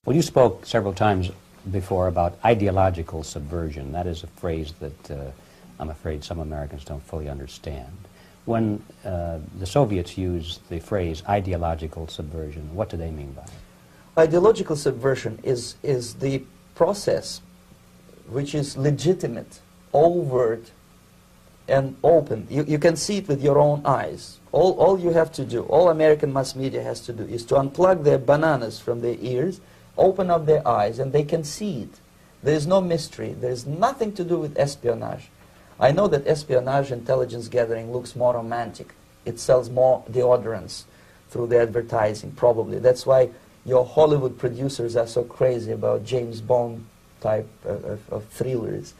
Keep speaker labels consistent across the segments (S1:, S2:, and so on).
S1: Well, you spoke several times before about ideological subversion. That is a phrase that I'm afraid some Americans don't fully understand. When the Soviets use the phrase ideological subversion, what do they mean by it?
S2: Ideological subversion is the process which is legitimate, overt, and open. You can see it with your own eyes. All you have to do, all American mass media has to do, is to unplug their bananas from their ears, open up their eyes, and they can see it. There is no mystery. There is nothing to do with espionage. I know that espionage intelligence gathering looks more romantic. It sells more deodorants through the advertising, probably. That's why your Hollywood producers are so crazy about James Bond type of thrillers.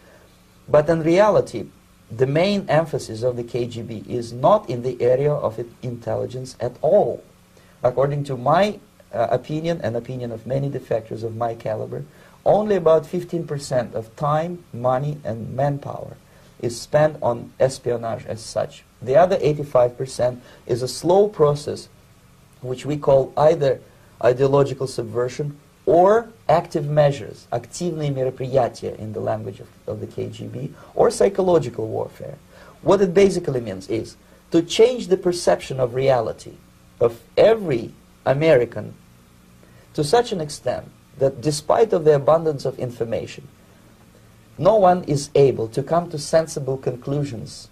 S2: But in reality, the main emphasis of the KGB is not in the area of intelligence at all. According to my opinion and opinion of many defectors of my caliber, only about 15% of time, money, and manpower is spent on espionage as such. The other 85% is a slow process which we call either ideological subversion or active measures, активные мероприятия in the language of the KGB, or psychological warfare. What it basically means is to change the perception of reality of every American to such an extent that despite of the abundance of information, no one is able to come to sensible conclusions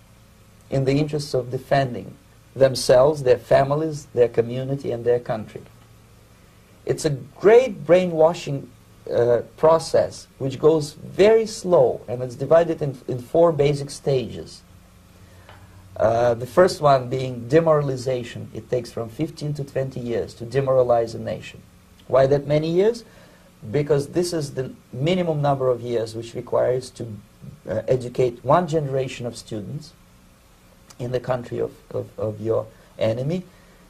S2: in the interests of defending themselves, their families, their community, and their country. It's a great brainwashing process which goes very slow, and it's divided in 4 basic stages. The first one being demoralization. It takes from 15 to 20 years to demoralize a nation. Why that many years? Because this is the minimum number of years which requires to educate one generation of students in the country of your enemy,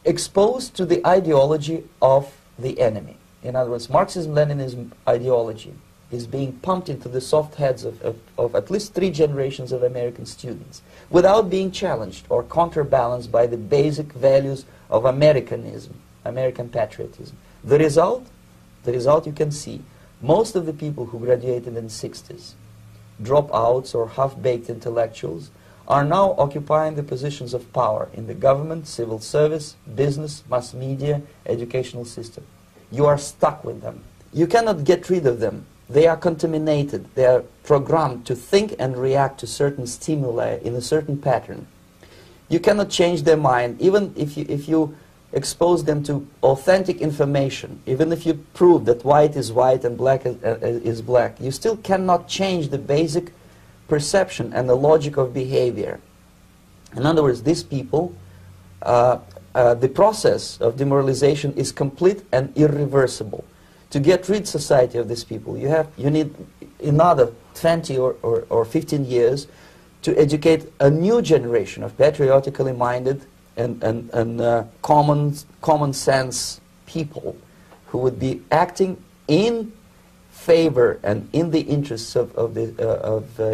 S2: exposed to the ideology of the enemy. In other words, Marxism-Leninism ideology is being pumped into the soft heads of at least 3 generations of American students without being challenged or counterbalanced by the basic values of Americanism, American patriotism. The result you can see. Most of the people who graduated in the 60s, dropouts or half-baked intellectuals, are now occupying the positions of power in the government, civil service, business, mass media, educational system. You are stuck with them. You cannot get rid of them. They are contaminated. They are programmed to think and react to certain stimuli in a certain pattern. You cannot change their mind, even if you expose them to authentic information, even if you prove that white is white and black is black, you still cannot change the basic perception and the logic of behavior. In other words, these people, the process of demoralization is complete and irreversible. To get rid society of these people, you need another 20 or 15 years to educate a new generation of patriotically minded and common sense people who would be acting in favor and in the interests of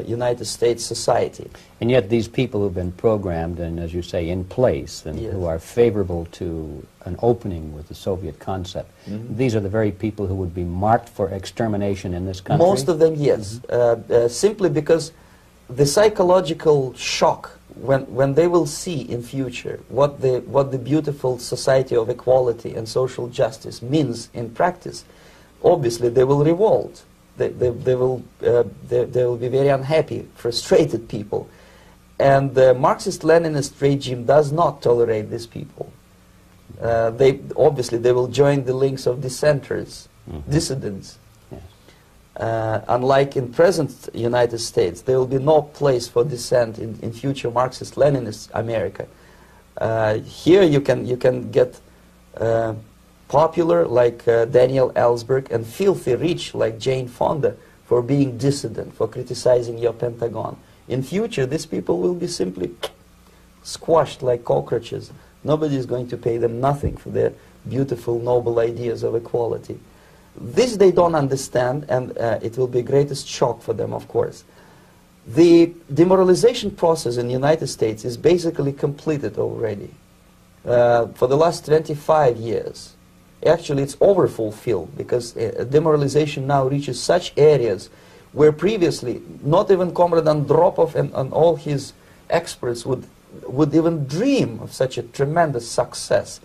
S2: United States society.
S1: And yet these people who've been programmed and, as you say, in place and
S2: Yes.
S1: who are favorable to an opening with the Soviet concept, these are the very people who would be marked for extermination in this country?
S2: Most of them, yes. Simply because the psychological shock when they will see in future what the beautiful society of equality and social justice means in practice, obviously they will revolt. They will be very unhappy, frustrated people. And the Marxist-Leninist regime does not tolerate these people. Obviously they will join the links of dissenters, dissidents. Unlike in present United States, there will be no place for dissent in future Marxist-Leninist America. Here you can get popular like Daniel Ellsberg and filthy rich like Jane Fonda for being dissident, for criticizing your Pentagon. In future, these people will be simply squashed like cockroaches. Nobody is going to pay them nothing for their beautiful, noble ideas of equality. This they don't understand, and it will be the greatest shock for them, of course. The demoralization process in the United States is basically completed already. For the last 25 years, Actually, it's overfulfilled, because demoralization now reaches such areas where previously not even Comrade Andropov and all his experts would even dream of such a tremendous success.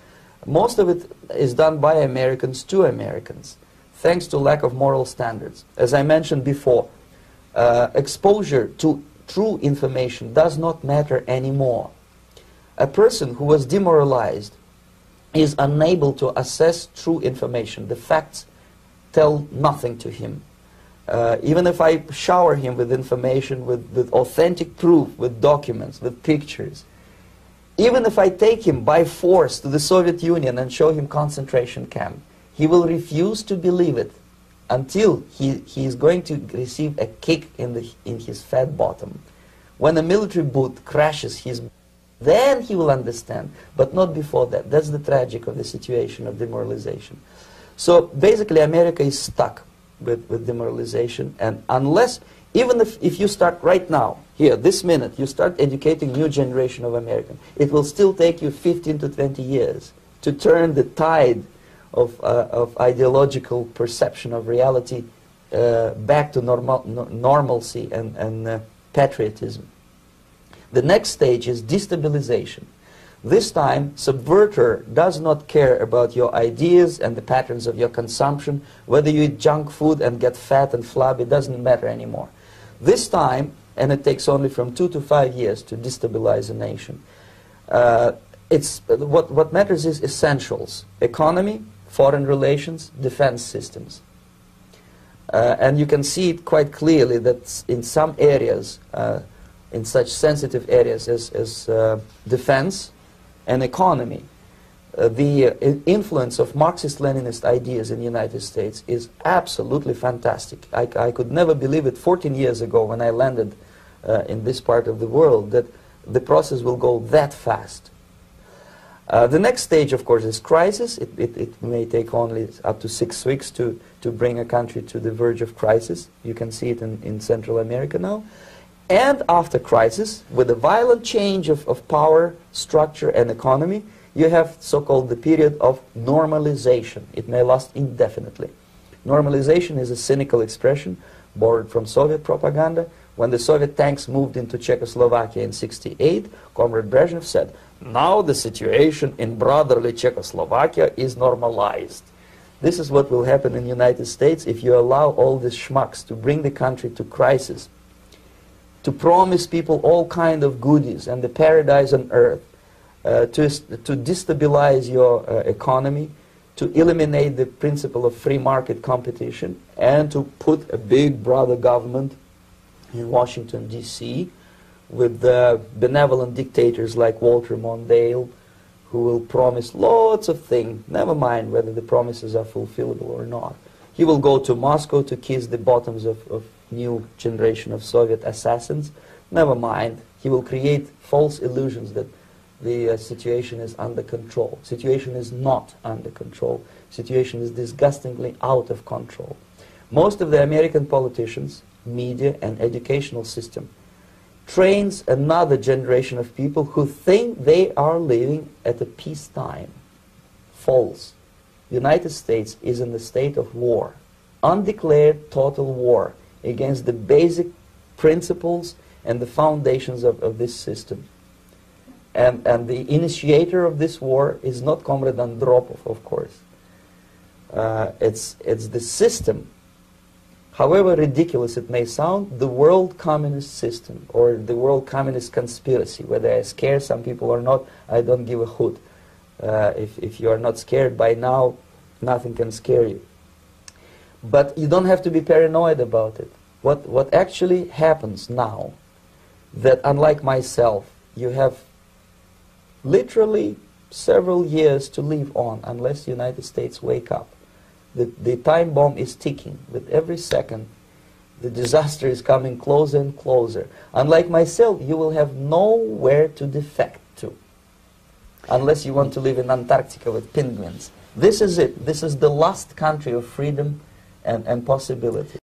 S2: Most of it is done by Americans to Americans, thanks to lack of moral standards. As I mentioned before, exposure to true information does not matter anymore. A person who was demoralized is unable to assess true information. The facts tell nothing to him. Even if I shower him with information, with authentic proof, with documents, with pictures, even if I take him by force to the Soviet Union and show him concentration camp, he will refuse to believe it until he is going to receive a kick in his fat bottom. When a military boot crashes his, then he will understand, but not before that. That's the tragic of the situation of demoralization. So basically America is stuck with demoralization, and unless, even if you start right now, here, this minute, you start educating new generation of Americans, it will still take you 15 to 20 years to turn the tide of ideological perception of reality back to normalcy and patriotism. The next stage is destabilization. This time, subverter does not care about your ideas and the patterns of your consumption. Whether you eat junk food and get fat and flabby, it doesn't matter anymore. This time, and it takes only from 2 to 5 years to destabilize a nation, what matters is essentials: economy, foreign relations, defense systems. And you can see it quite clearly that in some areas, in such sensitive areas as defense and economy, the influence of Marxist-Leninist ideas in the United States is absolutely fantastic. I could never believe it 14 years ago when I landed in this part of the world, that the process will go that fast. The next stage, of course, is crisis. It may take only up to 6 weeks to bring a country to the verge of crisis. You can see it in Central America now. And after crisis, with a violent change of power, structure, and economy, you have so-called the period of normalization. It may last indefinitely. Normalization is a cynical expression borrowed from Soviet propaganda. When the Soviet tanks moved into Czechoslovakia in '68, Comrade Brezhnev said, "Now the situation in brotherly Czechoslovakia is normalized." This is what will happen in the United States if you allow all these schmucks to bring the country to crisis, to promise people all kind of goodies and the paradise on earth, to destabilize your economy, to eliminate the principle of free market competition, and to put a big brother government in Washington, D.C., with benevolent dictators like Walter Mondale, who will promise lots of things, never mind whether the promises are fulfillable or not. He will go to Moscow to kiss the bottoms of new generation of Soviet assassins. Never mind. He will create false illusions that the situation is under control. Situation is not under control. Situation is disgustingly out of control. Most of the American politicians, media, and educational system trains another generation of people who think they are living at a peacetime. False. The United States is in the state of war, undeclared total war against the basic principles and the foundations of this system. And the initiator of this war is not Comrade Andropov, of course. It's the system. However ridiculous it may sound, the world communist system or the world communist conspiracy, whether I scare some people or not, I don't give a hoot. If you are not scared by now, nothing can scare you. But you don't have to be paranoid about it. What actually happens now, that unlike myself, you have literally several years to live on unless the United States wake up. The time bomb is ticking. With every second, the disaster is coming closer and closer. Unlike myself, you will have nowhere to defect to, unless you want to live in Antarctica with penguins. This is it. This is the last country of freedom and possibility.